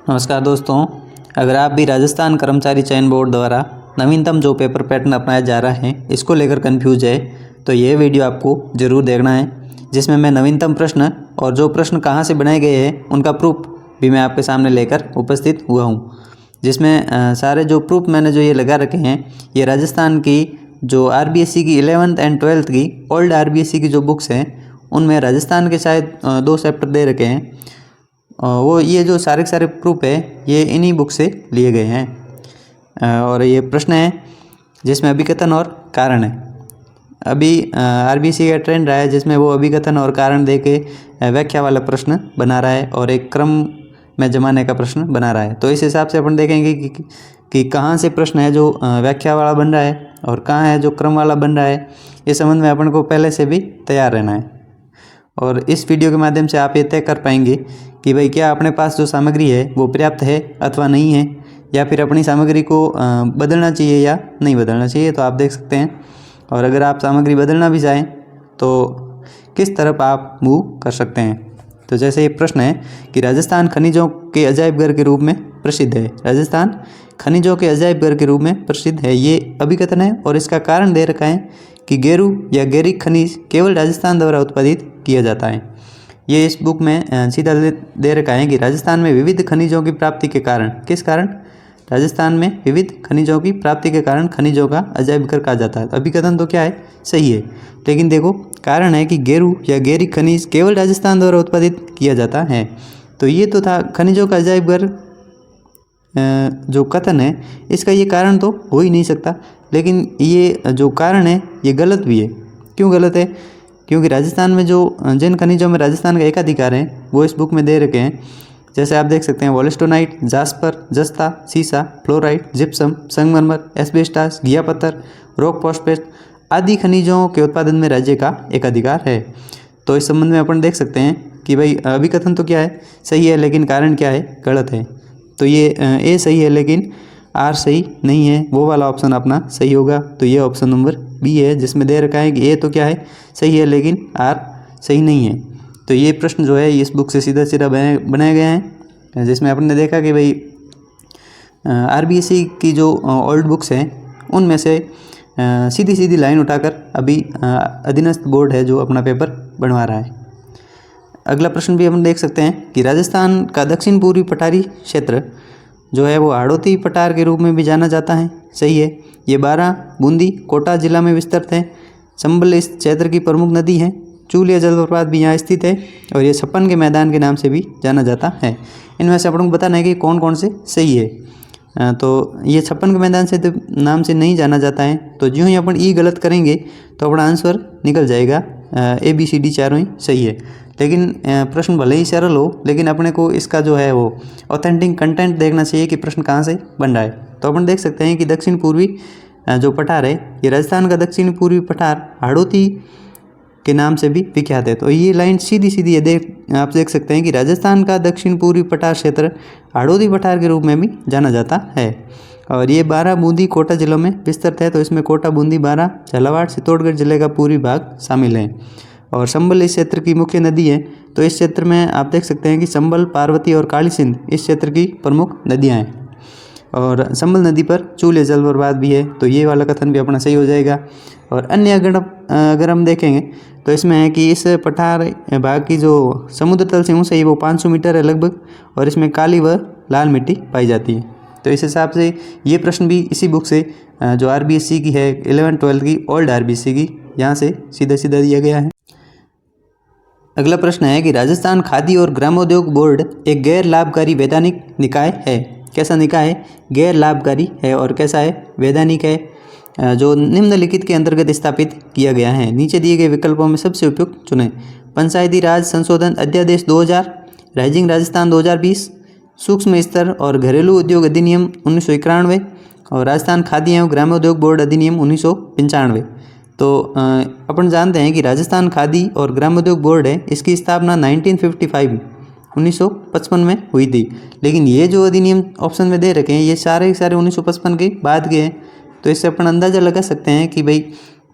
नमस्कार दोस्तों, अगर आप भी राजस्थान कर्मचारी चयन बोर्ड द्वारा नवीनतम जो पेपर पैटर्न अपनाया जा रहा है इसको लेकर कंफ्यूज है तो ये वीडियो आपको ज़रूर देखना है, जिसमें मैं नवीनतम प्रश्न और जो प्रश्न कहाँ से बनाए गए हैं उनका प्रूफ भी मैं आपके सामने लेकर उपस्थित हुआ हूँ। जिसमें सारे जो प्रूफ मैंने जो ये लगा रखे हैं ये राजस्थान की जो आरबीएससी की 11th एंड 12th की ओल्ड आरबीएससी की जो बुक्स हैं उनमें राजस्थान के शायद 2 चैप्टर दे रखे हैं। वो ये जो सारे के सारे प्रूफ है ये इन्हीं बुक से लिए गए हैं। और ये प्रश्न है जिसमें अभिकथन और कारण है। अभी आरबीएससी का ट्रेंड रहा है जिसमें वो अभिकथन और कारण दे के व्याख्या वाला प्रश्न बना रहा है और एक क्रम में जमाने का प्रश्न बना रहा है। तो इस हिसाब से अपन देखेंगे कि कहाँ से प्रश्न है जो व्याख्या वाला बन रहा है और कहाँ है जो क्रम वाला बन रहा है। इस संबंध में अपन को पहले से भी तैयार रहना है और इस वीडियो के माध्यम से आप ये तय कर पाएंगे कि भाई क्या अपने पास जो सामग्री है वो पर्याप्त है अथवा नहीं है, या फिर अपनी सामग्री को बदलना चाहिए या नहीं बदलना चाहिए। तो आप देख सकते हैं, और अगर आप सामग्री बदलना भी चाहें तो किस तरफ आप मूव कर सकते हैं। तो जैसे ये प्रश्न है कि राजस्थान खनिजों के अजायब घर के रूप में प्रसिद्ध है। राजस्थान खनिजों के अजायब घर के रूप में प्रसिद्ध है, ये अभिकथन है और इसका कारण दे रखा है कि गेरू या गेरिक खनिज केवल राजस्थान द्वारा उत्पादित किया जाता है। ये इस बुक में सीधा दे रखा है कि राजस्थान में विविध खनिजों की प्राप्ति के कारण, किस कारण, राजस्थान में विविध खनिजों की प्राप्ति के कारण खनिजों का अजायब घर कहा जाता है। अभिकथन तो क्या है, सही है, लेकिन देखो कारण है कि गेरू या गेरिक खनिज केवल राजस्थान द्वारा उत्पादित किया जाता है। तो ये तो था खनिजों का अजायब घर जो कथन है इसका ये कारण तो हो ही नहीं सकता, लेकिन ये जो कारण है ये गलत भी है। क्यों गलत है? क्योंकि राजस्थान में जो जिन खनिजों में राजस्थान का एकाधिकार है वो इस बुक में दे रखे हैं। जैसे आप देख सकते हैं वोल्स्टोनाइट, जास्पर, जस्ता, सीसा, फ्लोराइट, जिप्सम, संगमरमर, एस्बेस्टास, घिया पत्थर, रॉक फॉस्फेट आदि खनिजों के उत्पादन में राज्य का एकाधिकार है। तो इस संबंध में अपन देख सकते हैं कि भाई अभिकथन तो क्या है, सही है, लेकिन कारण क्या है, गलत है। तो ये ए सही है लेकिन आर सही नहीं है, वो वाला ऑप्शन अपना सही होगा। तो ये ऑप्शन नंबर बी है जिसमें दे रखा है कि ए तो क्या है, सही है, लेकिन आर सही नहीं है। तो ये प्रश्न जो है इस बुक से सीधा सीधा बनाए गए हैं, जिसमें अपन ने देखा कि भाई आरबीएससी की जो ओल्ड बुक्स हैं उनमें से सीधी सीधी लाइन उठाकर अभी अधीनस्थ बोर्ड है जो अपना पेपर बनवा रहा है। अगला प्रश्न भी हम देख सकते हैं कि राजस्थान का दक्षिण पूर्वी पठारी क्षेत्र जो है वो हाड़ौती पठार के रूप में भी जाना जाता है। सही है, ये बारां, बूंदी, कोटा जिला में विस्तृत है। चंबल इस क्षेत्र की प्रमुख नदी है। चूलिया जलप्रपात भी यहाँ स्थित है और ये छप्पन के मैदान के नाम से भी जाना जाता है। इनमें से अपन को बताना है कि कौन कौन से सही है। तो ये छप्पन के मैदान से तो नाम से नहीं जाना जाता है, तो जो ही अपन ई गलत करेंगे तो अपना आंसर निकल जाएगा। ए बी सी डी चारों ही सही है, लेकिन प्रश्न भले ही सरल हो लेकिन अपने को इसका जो है वो ऑथेंटिक कंटेंट देखना चाहिए कि प्रश्न कहाँ से बन रहा है। तो अपन देख सकते हैं कि दक्षिण पूर्वी जो पठार है ये राजस्थान का दक्षिण पूर्वी पठार हाड़ौती के नाम से भी विख्यात है। तो ये लाइन सीधी सीधी है, आप देख सकते हैं कि राजस्थान का दक्षिण पूर्वी पठार क्षेत्र हाड़ौती पठार के रूप में भी जाना जाता है। और ये बारां, बूंदी, कोटा जिलों में विस्तृत है। तो इसमें कोटा, बूंदी, बारां, झालावाड़, चित्तौड़गढ़ जिले का पूर्वी भाग शामिल है। और चंबल इस क्षेत्र की मुख्य नदी है। तो इस क्षेत्र में आप देख सकते हैं कि चंबल, पार्वती और काली सिंध इस क्षेत्र की प्रमुख नदियां हैं। और चंबल नदी पर चूलिया जलप्रपात भी है। तो ये वाला कथन भी अपना सही हो जाएगा। और अन्य अगर हम देखेंगे तो इसमें है कि इस पठार भाग की जो समुद्र तल से ऊंचाई वो 500 मीटर है लगभग, और इसमें काली व लाल मिट्टी पाई जाती है। तो इस हिसाब से ये प्रश्न भी इसी बुक से जो आरबीएससी की है 11th 12th की ओल्ड आरबीएससी की, यहाँ से सीधा सीधा दिया गया है। अगला प्रश्न है कि राजस्थान खादी और ग्रामोद्योग बोर्ड एक गैर लाभकारी वैधानिक निकाय है। कैसा निकाय है? गैर लाभकारी है। और कैसा है? वैधानिक है, जो निम्नलिखित के अंतर्गत स्थापित किया गया है। नीचे दिए गए विकल्पों में सबसे उपयुक्त चुनें। पंचायती राज संशोधन अध्यादेश 2000, राइजिंग राजस्थान 2020, सूक्ष्म स्तर और घरेलू उद्योग अधिनियम 1991 और राजस्थान खादी एवं ग्रामोद्योग बोर्ड अधिनियम 1995। तो अपन जानते हैं कि राजस्थान खादी और ग्रामोद्योग बोर्ड है इसकी स्थापना 1955 में हुई थी, लेकिन ये जो अधिनियम ऑप्शन में दे रखे हैं ये सारे के सारे 1955 के बाद के हैं। तो इससे अपन अंदाज़ा लगा सकते हैं कि भाई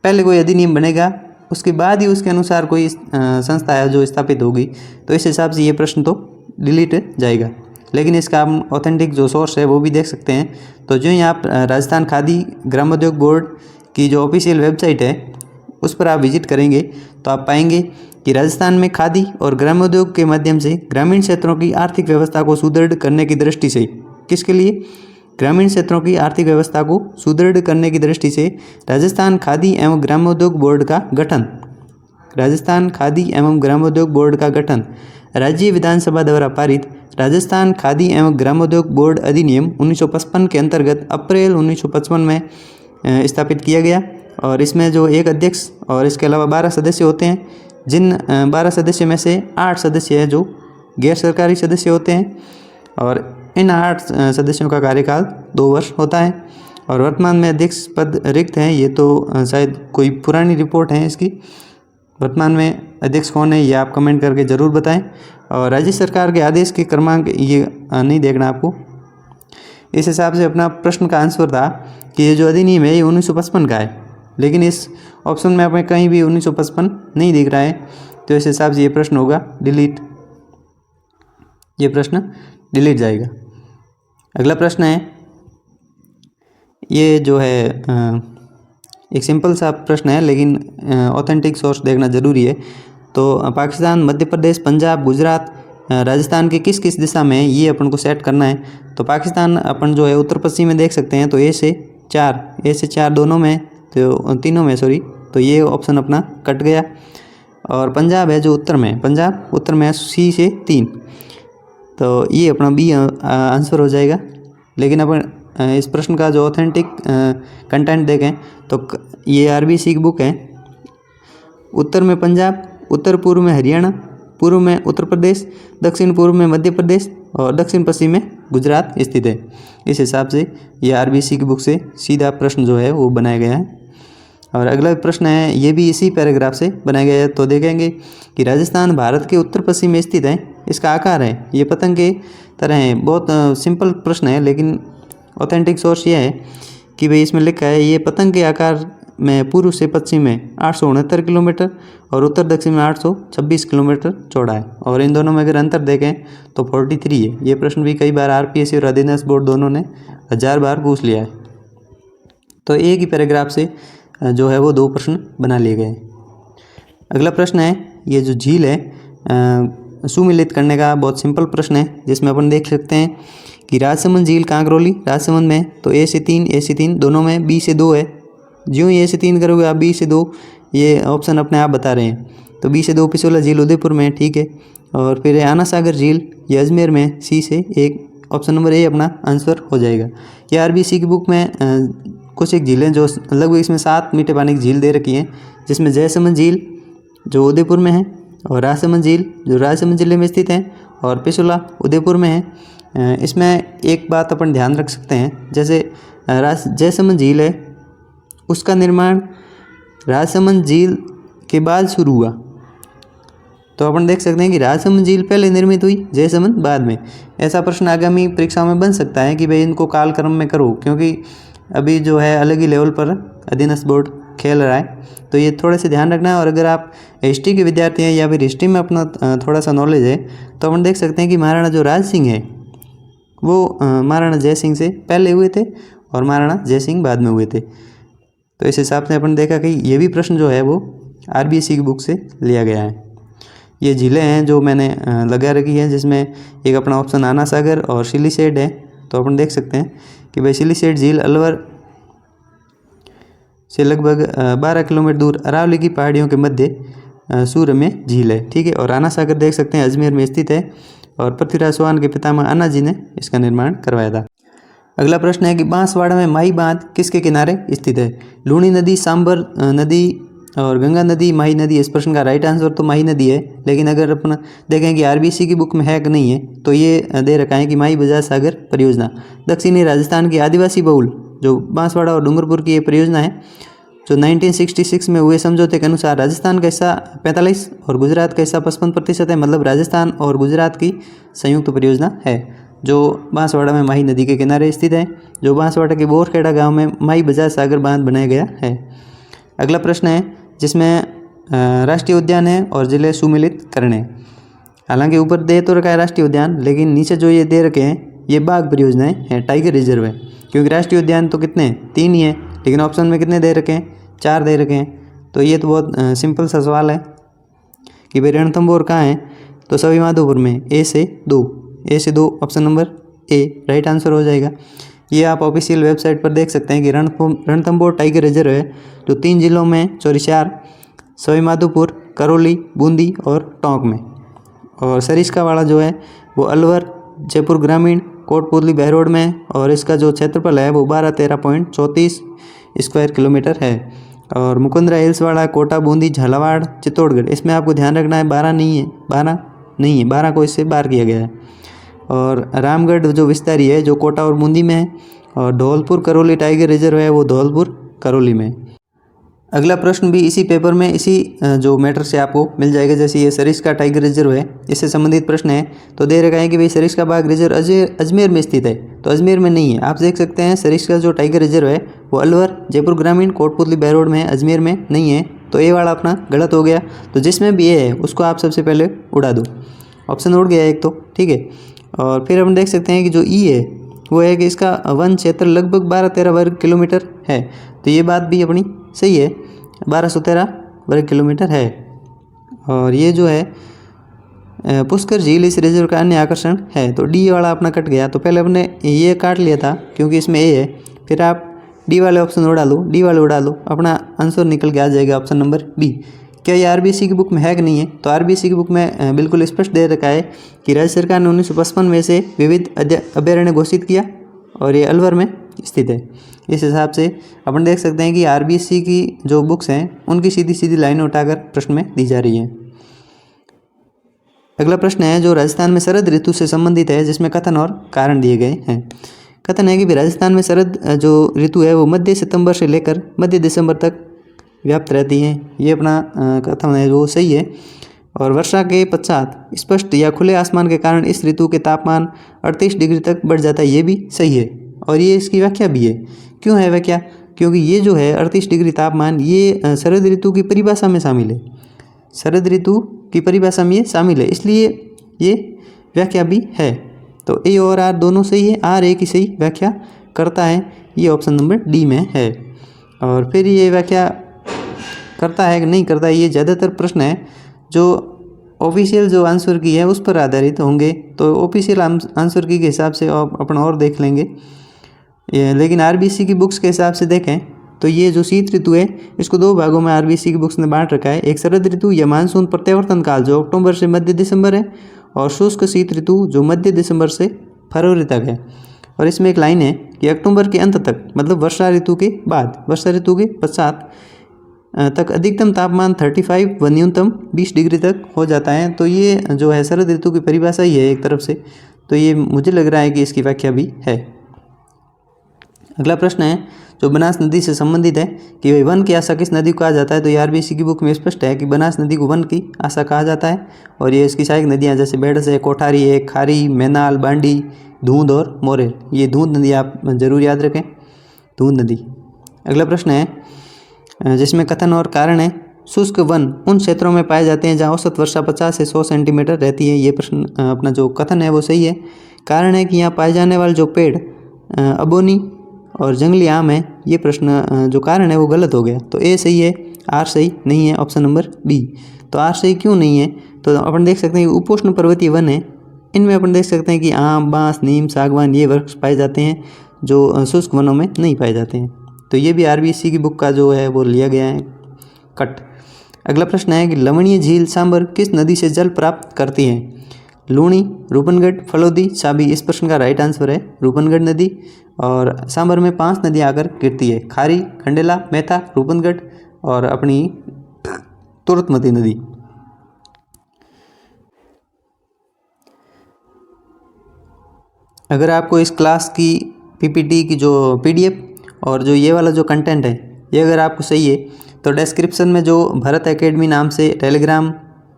पहले कोई अधिनियम बनेगा उसके बाद ही उसके अनुसार कोई संस्था है जो स्थापित होगी। तो इस हिसाब से ये प्रश्न तो डिलीट जाएगा। लेकिन इसका आप ऑथेंटिक जो सोर्स है वो भी देख सकते हैं। तो जो ही आप राजस्थान खादी ग्रामोद्योग बोर्ड की जो ऑफिशियल वेबसाइट है उस पर आप विजिट करेंगे तो आप पाएंगे कि राजस्थान में खादी और ग्रामोद्योग के माध्यम से ग्रामीण क्षेत्रों की आर्थिक व्यवस्था को सुदृढ़ करने की दृष्टि से, किसके लिए, ग्रामीण क्षेत्रों की आर्थिक व्यवस्था को सुदृढ़ करने की दृष्टि से राजस्थान खादी एवं ग्रामोद्योग बोर्ड का गठन, राजस्थान खादी एवं ग्रामोद्योग बोर्ड का गठन राज्य विधानसभा द्वारा पारित राजस्थान खादी एवं ग्रामोद्योग बोर्ड अधिनियम 1955 के अंतर्गत अप्रैल 1955 में स्थापित किया गया। और इसमें जो एक अध्यक्ष और इसके अलावा 12 सदस्य होते हैं, जिन 12 सदस्य में से 8 सदस्य हैं जो गैर सरकारी सदस्य होते हैं और इन 8 सदस्यों का कार्यकाल 2 वर्ष होता है। और वर्तमान में अध्यक्ष पद रिक्त हैं, ये तो शायद कोई पुरानी रिपोर्ट है इसकी। वर्तमान में अध्यक्ष कौन है ये आप कमेंट करके ज़रूर बताएं। और राज्य सरकार के आदेश के क्रमांक ये नहीं देखना आपको। इस हिसाब से अपना प्रश्न का आंसर था कि ये जो अधिनियम है ये 1955 का है, लेकिन इस ऑप्शन में हमें कहीं भी 1955 नहीं दिख रहा है, तो इस हिसाब से ये प्रश्न होगा डिलीट, ये प्रश्न डिलीट जाएगा। अगला प्रश्न है, ये जो है एक सिंपल सा प्रश्न है लेकिन ऑथेंटिक सोर्स देखना ज़रूरी है। तो पाकिस्तान, मध्य प्रदेश, पंजाब, गुजरात, राजस्थान की किस किस दिशा में ये अपन को सेट करना है। तो पाकिस्तान अपन जो है उत्तर पश्चिम में देख सकते हैं, तो ए से 4 दोनों में, तो तीनों में सॉरी, तो ये ऑप्शन अपना कट गया। और पंजाब है जो उत्तर में, पंजाब उत्तर में है सी से 3, तो ये अपना बी आंसर हो जाएगा। लेकिन अपन इस प्रश्न का जो ऑथेंटिक कंटेंट देखें तो ये आरबीसी की बुक है। उत्तर में पंजाब, उत्तर पूर्व में हरियाणा, पूर्व में उत्तर प्रदेश, दक्षिण पूर्व में मध्य प्रदेश और दक्षिण पश्चिम में गुजरात स्थित है। इस हिसाब से ये आरबीसी की बुक से सीधा प्रश्न जो है वो बनाया गया है। और अगला प्रश्न है, ये भी इसी पैराग्राफ से बनाया गया है। तो देखेंगे कि राजस्थान भारत के उत्तर पश्चिम में स्थित है, इसका आकार है ये पतंग के तरह है। बहुत सिंपल प्रश्न है, लेकिन ऑथेंटिक सोर्स ये है कि भाई इसमें लिखा है ये पतंग के आकार में पूर्व से पश्चिम में 869 किलोमीटर और उत्तर दक्षिण में 826 किलोमीटर चौड़ा है। और इन दोनों में अगर अंतर देखें तो 43 है। ये प्रश्न भी कई बार आरपीएससी और अधिनांश बोर्ड दोनों ने 1000 बार पूछ लिया है। तो एक ही पैराग्राफ से जो है वो 2 प्रश्न बना लिए गए। अगला प्रश्न है, ये जो झील है सुमिलित करने का बहुत सिंपल प्रश्न है, जिसमें अपन देख सकते हैं कि राजसमंद झील कांकरोली राजसमंद में, तो ए से 3 दोनों में, बी से 2 है। ज्यों ही ए से 3 करोगे आप बी से 2, ये ऑप्शन अपने आप बता रहे हैं। तो बी से 2 पिछोला झील उदयपुर में, ठीक है। और फिर आना सागर झील ये अजमेर में, सी से 1, ऑप्शन नंबर ए अपना आंसर हो जाएगा। ये आरबीसी की बुक में कुछ एक झीलें जो लगभग इसमें 7 मीठे पानी की झील दे रखी हैं, जिसमें जयसमंद झील जो उदयपुर में है और राजसमंद झील जो राजसमंद जिले में स्थित है और पिछोला उदयपुर में है। इसमें एक बात अपन ध्यान रख सकते हैं, जैसे जयसमंद झील है उसका निर्माण राजसमंद झील के बाद शुरू हुआ, तो अपन देख सकते हैं कि राजसमंद झील पहले निर्मित हुई, जयसमंद बाद में। ऐसा प्रश्न आगामी परीक्षाओं में बन सकता है कि भाई इनको कालक्रम में करो, क्योंकि अभी जो है अलग ही लेवल पर अधीनस्थ बोर्ड खेल रहा है, तो ये थोड़े से ध्यान रखना है। और अगर आप हिस्ट्री के विद्यार्थी हैं या फिर हिस्ट्री में अपना थोड़ा सा नॉलेज है, तो अपन देख सकते हैं कि महाराणा जो राज सिंह है वो महाराणा जय सिंह से पहले हुए थे और महाराणा जय सिंह बाद में हुए थे। तो इस हिसाब से अपन देखा कि ये भी प्रश्न जो है वो आरबीएससी की बुक से लिया गया है। ये झीलें हैं जो मैंने लगा रखी है, जिसमें एक अपना ऑप्शन आना सागर और सिलीसेड है। तो अपन देख सकते हैं कि भाई सिलीसेड झील अलवर से लगभग 12 किलोमीटर दूर अरावली की पहाड़ियों के मध्य सूर्य में झील है, ठीक है। और आना सागर देख सकते हैं अजमेर में स्थित है और पृथ्वीराज चौहान के पितामह अन्ना जी ने इसका निर्माण करवाया था। अगला प्रश्न है कि बांसवाड़ा में माही बांध किसके किनारे स्थित है। लूणी नदी, सांबर नदी और गंगा नदी, माही नदी। इस प्रश्न का राइट आंसर तो माही नदी है, लेकिन अगर अपन देखें कि आरबीसी की बुक में है कि नहीं है, तो ये दे रखा है कि माही बजाज सागर परियोजना दक्षिणी राजस्थान की आदिवासी बहुल जो बांसवाड़ा और डूंगरपुर की ये परियोजना है, जो 1966 में हुए समझौते के अनुसार राजस्थान का हिस्सा 45 और गुजरात का हिस्सा 55% है। मतलब राजस्थान और गुजरात की संयुक्त परियोजना है, जो बांसवाड़ा में माही नदी के किनारे स्थित है, जो बांसवाड़ा के बोरखेड़ा गांव में माही बजाज सागर बांध बनाया गया है। अगला प्रश्न है जिसमें राष्ट्रीय उद्यान है और जिले सुमिलित करने। हालांकि ऊपर दे तो रखा है राष्ट्रीय उद्यान, लेकिन नीचे जो ये दे रखे हैं ये बाघ परियोजनाएं हैं, टाइगर रिजर्व है। क्योंकि राष्ट्रीय उद्यान तो कितने हैं, 3 ही है, लेकिन ऑप्शन में कितने दे रखे हैं, 4 दे रखे हैं। तो ये तो बहुत सिंपल सा सवाल है कि भाई रणथंभौर कहाँ है, तो सवाई माधोपुर में, ए से 2 option number A right answer हो जाएगा। ये आप ऑफिशियल वेबसाइट पर देख सकते हैं कि रणथंभौर टाइगर रिजर्व है जो 3 जिलों में 4 सवाई माधोपुर, करौली, बूंदी और टोंक में। और सरिस्का वाला जो है वो अलवर, जयपुर ग्रामीण, कोटपुतली बहरोड में, और इसका जो क्षेत्रफल है वो 12-13.34 स्क्वायर किलोमीटर है। और मुकुंदरा हिल्स वाला कोटा, बूंदी, झालावाड़, चित्तौड़गढ़, इसमें आपको ध्यान रखना है 12 नहीं है, 12 को इससे बाहर किया गया है। और रामगढ़ जो विस्तारी है जो कोटा और बूंदी में है, और धौलपुर करौली टाइगर रिजर्व है वो धौलपुर करौली में। अगला प्रश्न भी इसी पेपर में इसी जो मैटर से आपको मिल जाएगा। जैसे ये सरिस्का टाइगर रिजर्व है, इससे संबंधित प्रश्न है। तो दे रखा है कि भाई सरिस्का बाघ रिजर्व अजमेर में स्थित है, तो अजमेर में नहीं है। आप देख सकते हैं सरिस्का जो टाइगर रिजर्व है वो अलवर, जयपुर ग्रामीण, कोटपुतली बहरोड में है, अजमेर में नहीं है। तो ए वाला अपना गलत हो गया। तो जिसमें भी ए है उसको आप सबसे पहले उड़ा दो, ऑप्शन उड़ गया एक तो, ठीक है। और फिर हम देख सकते हैं कि जो ई है वो है कि इसका वन क्षेत्र लगभग 12-13 वर्ग किलोमीटर है। तो ये बात भी अपनी सही है, 1213 वर्ग किलोमीटर है। और ये जो है पुष्कर झील इस रिजर्व का अन्य आकर्षण है। तो डी वाला अपना कट गया। तो पहले हमने ये काट लिया था क्योंकि इसमें ए है, फिर आप डी वाले ऑप्शन उड़ा लो, अपना आंसर निकल के आ जाएगा ऑप्शन नंबर बी। क्या ये आरबीएससी की बुक में है कि नहीं है? तो आरबीएससी की बुक में बिल्कुल स्पष्ट दे रखा है कि राज्य सरकार ने 1955 में से विविध अभयारण्य घोषित किया और ये अलवर में स्थित है। इस हिसाब से अपन देख सकते हैं कि आरबीएससी की जो बुक्स हैं उनकी सीधी सीधी लाइनें उठाकर प्रश्न में दी जा रही हैं। अगला प्रश्न है जो राजस्थान में शरद ऋतु से संबंधित है, जिसमें कथन और कारण दिए गए हैं। कथन है कि राजस्थान में शरद जो ऋतु है वो मध्य सितंबर से लेकर मध्य दिसंबर तक व्याप्त रहती है। ये अपना कथन है वो सही है। और वर्षा के पश्चात स्पष्ट या खुले आसमान के कारण इस ऋतु के तापमान 38 डिग्री तक बढ़ जाता है, ये भी सही है। और ये इसकी व्याख्या भी है। क्यों है व्याख्या? क्योंकि ये जो है 38 डिग्री तापमान ये शरद ऋतु की परिभाषा में शामिल है, शरद ऋतु की परिभाषा में ये शामिल है, इसलिए ये व्याख्या भी है। तो ए और आर दोनों सही है, आर ए की सही व्याख्या करता है, ये ऑप्शन नंबर डी में है। और फिर ये व्याख्या करता है कि नहीं करता है, ये ज़्यादातर प्रश्न है जो ऑफिशियल जो आंसर की है उस पर आधारित होंगे। तो ऑफिशियल आंसर की के हिसाब से अपन और देख लेंगे, लेकिन आरबीएससी की बुक्स के हिसाब से देखें तो ये जो शीत ऋतु है इसको 2 भागों में आरबीएससी की बुक्स ने बांट रखा है। एक शरद ऋतु या मानसून प्रत्यावर्तन काल जो अक्टूबर से मध्य दिसंबर है, और शुष्क शीत ऋतु जो मध्य दिसंबर से फरवरी तक है। और इसमें एक लाइन है कि अक्टूबर के अंत तक, मतलब वर्षा ऋतु के बाद, वर्षा ऋतु के पश्चात तक अधिकतम तापमान 35 व न्यूनतम 20 डिग्री तक हो जाता है। तो ये जो है शरद ऋतु की परिभाषा ही है एक तरफ से, तो ये मुझे लग रहा है कि इसकी व्याख्या भी है। अगला प्रश्न है जो बनास नदी से संबंधित है कि भाई वन की आशा किस नदी को कहा जाता है। तो ये आरबीएससी की बुक में स्पष्ट है कि बनास नदी को वन की आशा कहा जाता है। और ये इसकी सहायक नदियाँ जैसे बेडस है, कोठारी है, खारी, मैनाल, बांडी, धूंध और मोरेल। ये धूंध नदी आप जरूर याद रखें, धूंध नदी। अगला प्रश्न है जिसमें कथन और कारण है, शुष्क वन उन क्षेत्रों में पाए जाते हैं जहाँ औसत वर्षा 50 से 100 सेंटीमीटर रहती है। ये प्रश्न अपना जो कथन है वो सही है। कारण है कि यहाँ पाए जाने वाले जो पेड़ अबोनी और जंगली आम है, ये प्रश्न जो कारण है वो गलत हो गया। तो ए सही है, आर सही नहीं है, ऑप्शन नंबर बी। तो आर सही क्यों नहीं है? तो अपन देख सकते हैं कि उपोष्ण पर्वतीय वन है, इनमें अपन देख सकते हैं कि आम, बांस, नीम, सागवान ये वृक्ष पाए जाते हैं जो शुष्क वनों में नहीं पाए जाते हैं। तो ये भी आरबीएससी की बुक का जो है वो लिया गया है कट। अगला प्रश्न है कि लवणीय झील सांबर किस नदी से जल प्राप्त करती है? लूणी, रूपनगढ़, फलोदी, साबी। इस प्रश्न का राइट आंसर है रूपनगढ़ नदी। और सांबर में 5 नदियाँ आकर गिरती है, खारी, खंडेला, मैथा, रूपनगढ़ और अपनी तुरतमती नदी। अगर आपको इस क्लास की पीपीटी की जो पीडीएफ और जो ये वाला जो कंटेंट है ये अगर आपको सही है तो डिस्क्रिप्शन में जो भरत एकेडमी नाम से टेलीग्राम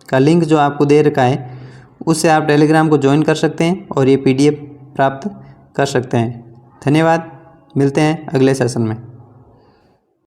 का लिंक जो आपको दे रखा है उससे आप टेलीग्राम को ज्वाइन कर सकते हैं और ये पीडीएफ प्राप्त कर सकते हैं। धन्यवाद, मिलते हैं अगले सेशन में।